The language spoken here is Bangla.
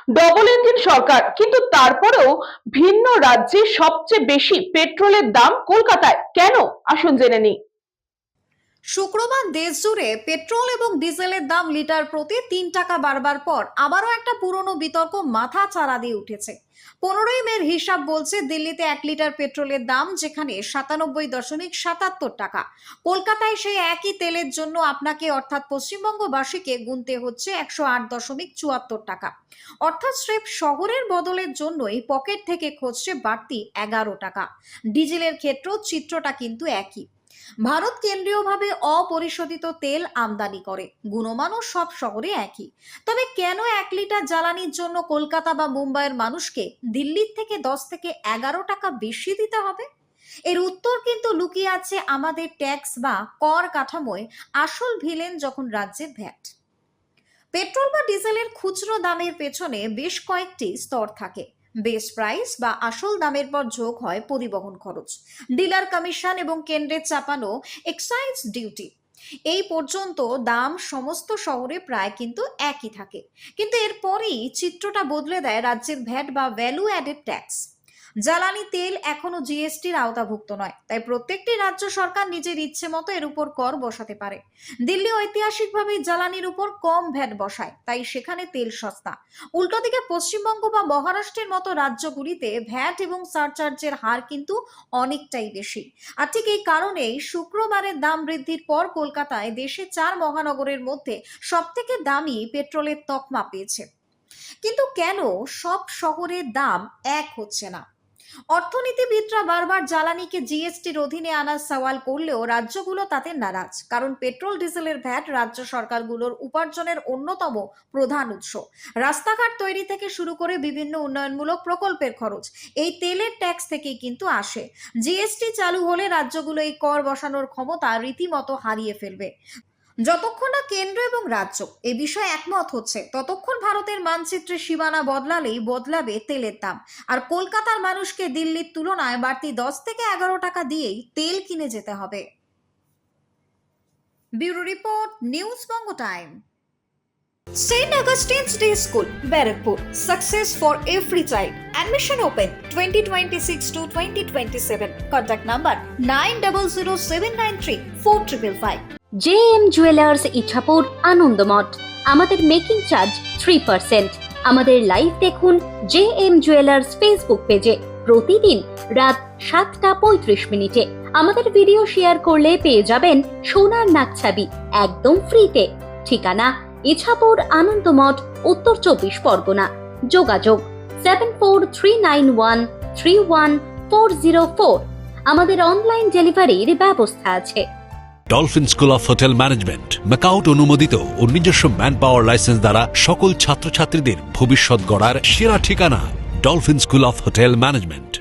ডবল ইঞ্জিন সরকার, কিন্তু তারপরেও ভিন্ন রাজ্যে সবচেয়ে বেশি পেট্রোলের দাম কলকাতায় কেন? আসুন জেনে নিই। শুক্রবার দেশ জুড়ে পেট্রোল এবং ডিজেলের দাম লিটার প্রতি ৩ টাকা বাড়বার পর আবারও একটা পুরনো বিতর্ক মাথা চাড়া দিয়ে উঠেছে। 15ই মের হিসাব বলছে দিল্লিতে 1 লিটার পেট্রোলের দাম যেখানে 97.77 টাকা, কলকাতায় সেই একই তেলের জন্য আপনাকে অর্থাৎ পশ্চিমবঙ্গবাসীকে গুনতে হচ্ছে 108.74 টাকা। অর্থাৎ স্রেফ শহরের বদলের জন্যই পকেট থেকে খরচে বাড়তি 11 টাকা। ডিজেলের ক্ষেত্রেও চিত্রটা কিন্তু একই। ভারত কেন্দ্রীয়ভাবে অপরিশোধিত তেল আমদানি করে, গুণমানও সব শহরে একই। তবে কেন 1 লিটার জ্বালানির জন্য কলকাতা বা মুম্বাইয়ের মানুষকে দিল্লির থেকে 10 থেকে 11 টাকা বেশি দিতে হবে? এর উত্তর কিন্তু লুকিয়ে আছে আমাদের ট্যাক্স বা কর কাঠামোয়। আসল ভিলেন যখন রাজ্যের ভ্যাট। পেট্রোল বা ডিজেলের খুচরো দামের পেছনে বেশ কয়েকটি স্তর থাকে। বেস প্রাইস বা আসল দামের পর যোগ হয় পরিবহন খরচ, ডিলার কমিশন এবং কেন্দ্রের চাপানো এক্সাইজ ডিউটি। এই পর্যন্ত দাম সমস্ত শহরে প্রায় কিন্তু একই থাকে, কিন্তু এরপরেই চিত্রটা বদলে দেয় রাজ্যের ভ্যাট বা ভ্যালু অ্যাডেড ট্যাক্স। জ্বালানি তেল এখনো জিএসটির আওতাভুক্ত নয়, তাই প্রত্যেকটি রাজ্য সরকার নিজের ইচ্ছে মতো এর উপর কর বসাতে পারে। দিল্লি ঐতিহাসিকভাবে জ্বালানির উপর কম ভ্যাট বসায়, তাই সেখানে তেল সস্তা। উল্টো দিকে পশ্চিমবঙ্গ বা মহারাষ্ট্রের মতো রাজ্যগুলিতে ভ্যাট এবং সারচার্জের হার কিন্তু অনেকটাই বেশি। আর ঠিক এই কারণেই শুক্রবারের দাম বৃদ্ধির পর কলকাতায় দেশের 4 মহানগরের মধ্যে সবথেকে দামি পেট্রোলের তকমা পেয়েছে। কিন্তু কেন সব শহরের দাম এক হচ্ছে না? অর্থনীতিবিদরা বারবার জ্বালানিকে জিএসটির অধীনে আনার সওয়াল করলেও রাজ্যগুলো তাতে নারাজ, কারণ পেট্রোল ডিজেলের ভ্যাট রাজ্য সরকারগুলোর উপার্জনের অন্যতম প্রধান উৎস। রাস্তাঘাট তৈরি থেকে শুরু করে বিভিন্ন উন্নয়নমূলক প্রকল্পের খরচ এই তেলের ট্যাক্স থেকেই কিন্তু আসে। জিএসটি চালু হলে রাজ্যগুলো এই কর বসানোর ক্ষমতা রীতিমতো হারিয়ে ফেলবে। যতক্ষণ না কেন্দ্র এবং রাজ্য এ বিষয়ে একমত হচ্ছে, ততক্ষণ ভারতের মানচিত্রে সীমানা বদলালেই বদলাবে তেলের দাম। আর কলকাতার মানুষকে দিল্লির তুলনায় বাড়তি 10 থেকে 11 টাকা দিয়েই তেল কিনে যেতে হবে। Bureau report, news Banga time. St. Augustine's Day School, Barrackpur. Success for every child. Admission open 2026 to 2027. Contact number 9007934555. JM jewellers Ichapur Anandamath. আমাদের মেকিং চার্জ 3%। আমাদের লাইভ দেখুন JM জুয়েলার্স ফেসবুক পেজে প্রতিদিন রাত 7:35 আমাদের ভিডিও শেয়ার করলে পেয়ে যাবেন সোনার নাকছাবি একদম ফ্রিতে। ঠিকানা ইছাপুর আনন্দমঠ, উত্তর 24 পরগনা। যোগাযোগ 7439131404। আমাদের অনলাইন ডেলিভারির ব্যবস্থা আছে। Dolphin school of hotel management MAKAUT অনুমোদিত ও নিজস্ব ম্যান পাওয়ার লাইসেন্স দ্বারা সকল ছাত্রছাত্রীদের ভবিষ্যৎ গড়ার সেরা ঠিকানা dolphin school of hotel management.